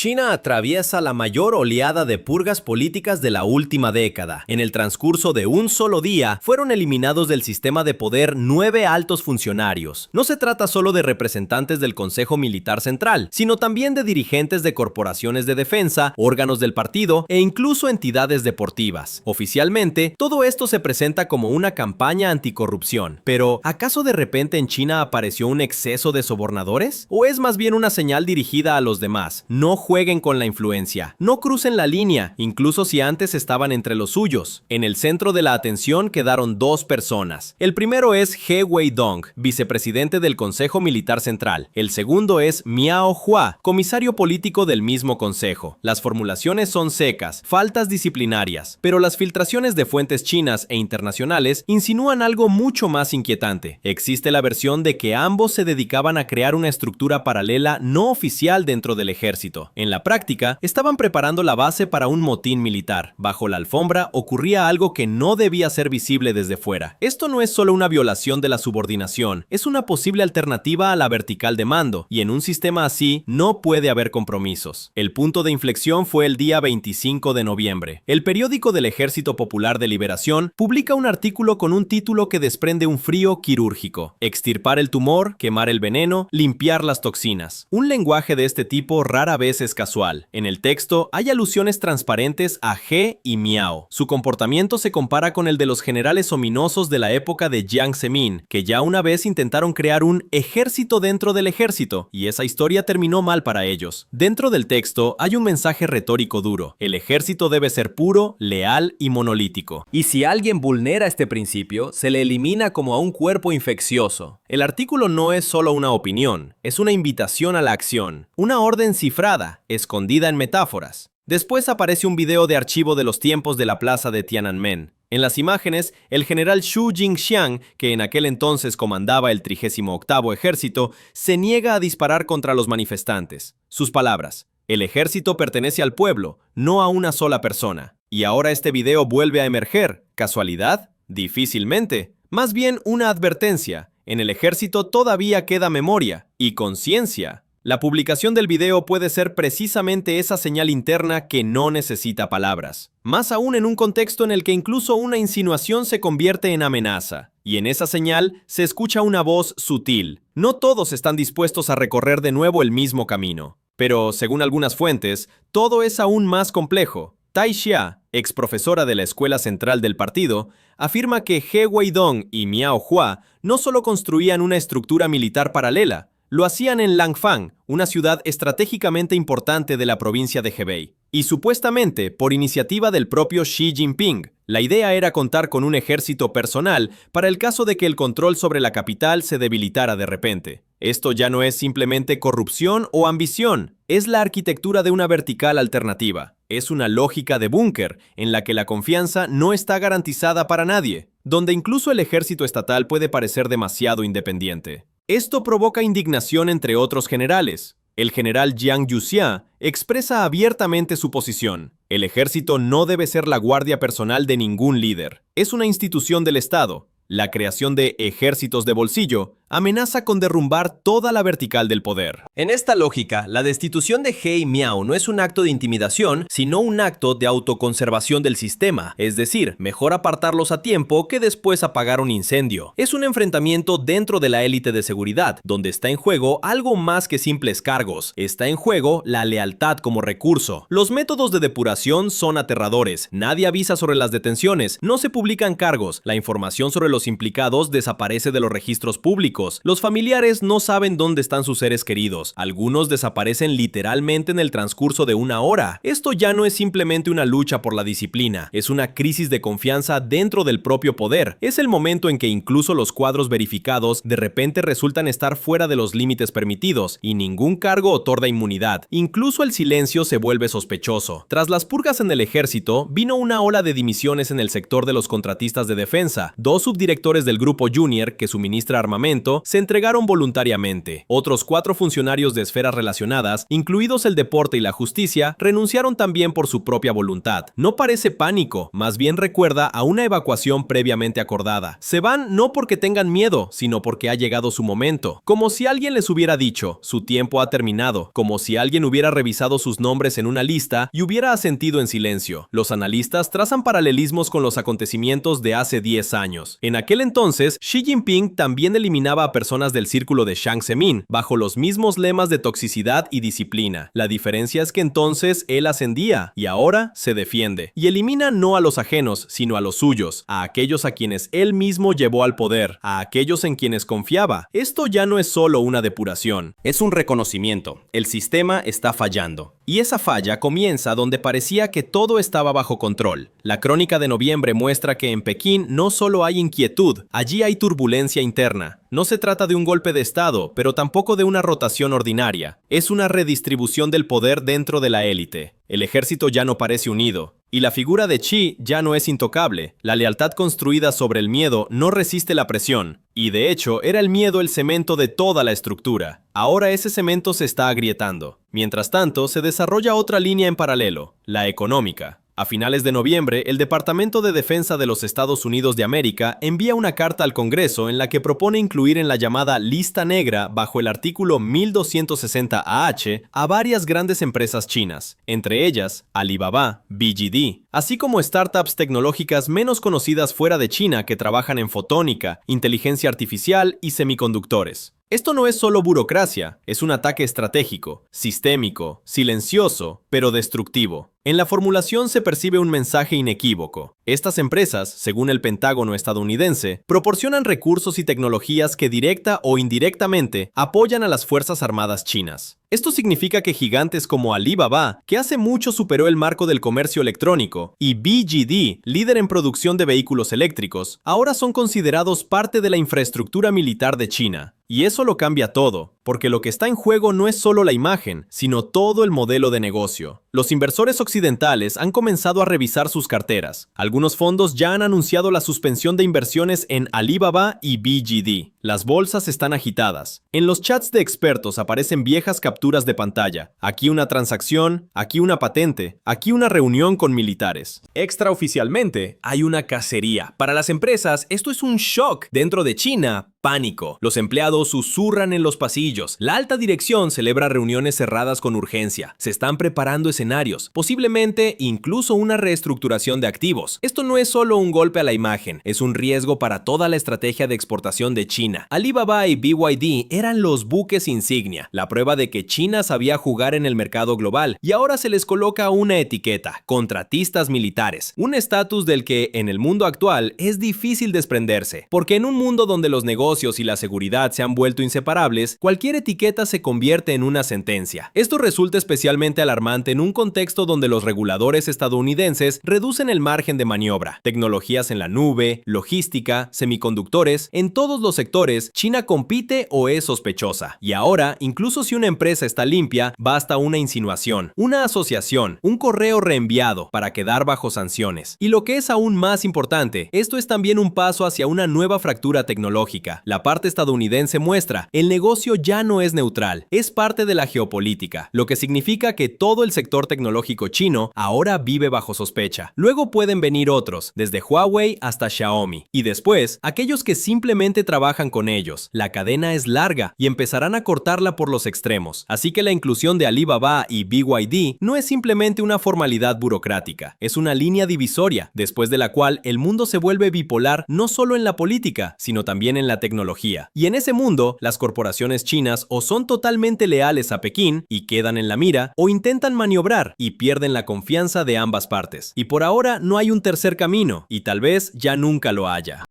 China atraviesa la mayor oleada de purgas políticas de la última década. En el transcurso de un solo día, fueron eliminados del sistema de poder 9 altos funcionarios. No se trata solo de representantes del Consejo Militar Central, sino también de dirigentes de corporaciones de defensa, órganos del partido e incluso entidades deportivas. Oficialmente, todo esto se presenta como una campaña anticorrupción. Pero, ¿acaso de repente en China apareció un exceso de sobornadores? ¿O es más bien una señal dirigida a los demás? No jueguen con la influencia, no crucen la línea, incluso si antes estaban entre los suyos. En el centro de la atención quedaron 2 personas. El primero es He Weidong, vicepresidente del Consejo Militar Central. El segundo es Miao Hua, comisario político del mismo consejo. Las formulaciones son secas, faltas disciplinarias, pero las filtraciones de fuentes chinas e internacionales insinúan algo mucho más inquietante. Existe la versión de que ambos se dedicaban a crear una estructura paralela no oficial dentro del ejército. En la práctica, estaban preparando la base para un motín militar. Bajo la alfombra ocurría algo que no debía ser visible desde fuera. Esto no es solo una violación de la subordinación, es una posible alternativa a la vertical de mando, y en un sistema así no puede haber compromisos. El punto de inflexión fue el día 25 de noviembre. El periódico del Ejército Popular de Liberación publica un artículo con un título que desprende un frío quirúrgico: extirpar el tumor, quemar el veneno, limpiar las toxinas. Un lenguaje de este tipo rara vez es casual. En el texto hay alusiones transparentes a He y Miao. Su comportamiento se compara con el de los generales ominosos de la época de Jiang Zemin, que ya una vez intentaron crear un ejército dentro del ejército, y esa historia terminó mal para ellos. Dentro del texto hay un mensaje retórico duro: el ejército debe ser puro, leal y monolítico. Y si alguien vulnera este principio, se le elimina como a un cuerpo infeccioso. El artículo no es solo una opinión, es una invitación a la acción, una orden cifrada, escondida en metáforas. Después aparece un video de archivo de los tiempos de la plaza de Tiananmen. En las imágenes, el general Xu Jingxiang, que en aquel entonces comandaba el 38º Ejército, se niega a disparar contra los manifestantes. Sus palabras: el ejército pertenece al pueblo, no a una sola persona. Y ahora este video vuelve a emerger. ¿Casualidad? Difícilmente. Más bien una advertencia. En el ejército todavía queda memoria y conciencia. La publicación del video puede ser precisamente esa señal interna que no necesita palabras. Más aún en un contexto en el que incluso una insinuación se convierte en amenaza. Y en esa señal se escucha una voz sutil. No todos están dispuestos a recorrer de nuevo el mismo camino. Pero, según algunas fuentes, todo es aún más complejo. Tai Xia, ex profesora de la Escuela Central del Partido, afirma que He Weidong y Miao Hua no solo construían una estructura militar paralela, lo hacían en Langfang, una ciudad estratégicamente importante de la provincia de Hebei. Y supuestamente por iniciativa del propio Xi Jinping. La idea era contar con un ejército personal para el caso de que el control sobre la capital se debilitara de repente. Esto ya no es simplemente corrupción o ambición, es la arquitectura de una vertical alternativa. Es una lógica de búnker en la que la confianza no está garantizada para nadie, donde incluso el ejército estatal puede parecer demasiado independiente. Esto provoca indignación entre otros generales. El general Jiang Yuxia expresa abiertamente su posición: el ejército no debe ser la guardia personal de ningún líder. Es una institución del Estado. La creación de ejércitos de bolsillo amenaza con derrumbar toda la vertical del poder. En esta lógica, la destitución de He y Miao no es un acto de intimidación, sino un acto de autoconservación del sistema, es decir, mejor apartarlos a tiempo que después apagar un incendio. Es un enfrentamiento dentro de la élite de seguridad, donde está en juego algo más que simples cargos. Está en juego la lealtad como recurso. Los métodos de depuración son aterradores. Nadie avisa sobre las detenciones, no se publican cargos, la información sobre los implicados desaparece de los registros públicos. Los familiares no saben dónde están sus seres queridos. Algunos desaparecen literalmente en el transcurso de una hora. Esto ya no es simplemente una lucha por la disciplina, es una crisis de confianza dentro del propio poder. Es el momento en que incluso los cuadros verificados de repente resultan estar fuera de los límites permitidos, y ningún cargo otorga inmunidad. Incluso el silencio se vuelve sospechoso. Tras las purgas en el ejército, vino una ola de dimisiones en el sector de los contratistas de defensa. 2 subdirectores del Grupo Junior, que suministra armamento, momento, se entregaron voluntariamente. Otros 4 funcionarios de esferas relacionadas, incluidos el deporte y la justicia, renunciaron también por su propia voluntad. No parece pánico, más bien recuerda a una evacuación previamente acordada. Se van no porque tengan miedo, sino porque ha llegado su momento. Como si alguien les hubiera dicho, su tiempo ha terminado. Como si alguien hubiera revisado sus nombres en una lista y hubiera asentido en silencio. Los analistas trazan paralelismos con los acontecimientos de hace 10 años. En aquel entonces, Xi Jinping también eliminaba a personas del círculo de Jiang Zemin, bajo los mismos lemas de toxicidad y disciplina. La diferencia es que entonces él ascendía y ahora se defiende. Y elimina no a los ajenos, sino a los suyos, a aquellos a quienes él mismo llevó al poder, a aquellos en quienes confiaba. Esto ya no es solo una depuración, es un reconocimiento. El sistema está fallando. Y esa falla comienza donde parecía que todo estaba bajo control. La crónica de noviembre muestra que en Pekín no solo hay inquietud, allí hay turbulencia interna. No se trata de un golpe de estado, pero tampoco de una rotación ordinaria. Es una redistribución del poder dentro de la élite. El ejército ya no parece unido. Y la figura de Xi ya no es intocable. La lealtad construida sobre el miedo no resiste la presión. Y de hecho, era el miedo el cemento de toda la estructura. Ahora ese cemento se está agrietando. Mientras tanto, se desarrolla otra línea en paralelo, la económica. A finales de noviembre, el Departamento de Defensa de los Estados Unidos de América envía una carta al Congreso en la que propone incluir en la llamada lista negra bajo el artículo 1260-AH a varias grandes empresas chinas, entre ellas Alibaba, BYD, así como startups tecnológicas menos conocidas fuera de China que trabajan en fotónica, inteligencia artificial y semiconductores. Esto no es solo burocracia, es un ataque estratégico, sistémico, silencioso, pero destructivo. En la formulación se percibe un mensaje inequívoco. Estas empresas, según el Pentágono estadounidense, proporcionan recursos y tecnologías que directa o indirectamente apoyan a las Fuerzas Armadas chinas. Esto significa que gigantes como Alibaba, que hace mucho superó el marco del comercio electrónico, y BYD, líder en producción de vehículos eléctricos, ahora son considerados parte de la infraestructura militar de China. Y eso lo cambia todo, porque lo que está en juego no es solo la imagen, sino todo el modelo de negocio. Los inversores occidentales han comenzado a revisar sus carteras. Algunos fondos ya han anunciado la suspensión de inversiones en Alibaba y BYD. Las bolsas están agitadas. En los chats de expertos aparecen viejas capturas de pantalla. Aquí una transacción, aquí una patente, aquí una reunión con militares. Extraoficialmente, hay una cacería. Para las empresas, esto es un shock. Dentro de China, pánico. Los empleados susurran en los pasillos. La alta dirección celebra reuniones cerradas con urgencia. Se están preparando escenarios, posiblemente incluso una reestructuración de activos. Esto no es solo un golpe a la imagen, es un riesgo para toda la estrategia de exportación de China. Alibaba y BYD eran los buques insignia, la prueba de que China sabía jugar en el mercado global, y ahora se les coloca una etiqueta, contratistas militares, un estatus del que en el mundo actual es difícil desprenderse, porque en un mundo donde los negocios y la seguridad se han vuelto inseparables, cualquier etiqueta se convierte en una sentencia. Esto resulta especialmente alarmante en un contexto donde los reguladores estadounidenses reducen el margen de maniobra. Tecnologías en la nube, logística, semiconductores, en todos los sectores, China compite o es sospechosa. Y ahora, incluso si una empresa está limpia, basta una insinuación, una asociación, un correo reenviado para quedar bajo sanciones. Y lo que es aún más importante, esto es también un paso hacia una nueva fractura tecnológica. La parte estadounidense muestra, el negocio ya no es neutral, es parte de la geopolítica, lo que significa que todo el sector tecnológico chino ahora vive bajo sospecha. Luego pueden venir otros, desde Huawei hasta Xiaomi, y después, aquellos que simplemente trabajan con ellos. La cadena es larga y empezarán a cortarla por los extremos, así que la inclusión de Alibaba y BYD no es simplemente una formalidad burocrática, es una línea divisoria, después de la cual el mundo se vuelve bipolar no solo en la política, sino también en la tecnología. Y en ese mundo, las corporaciones chinas o son totalmente leales a Pekín y quedan en la mira, o intentan maniobrar y pierden la confianza de ambas partes. Y por ahora no hay un tercer camino, y tal vez ya nunca lo haya.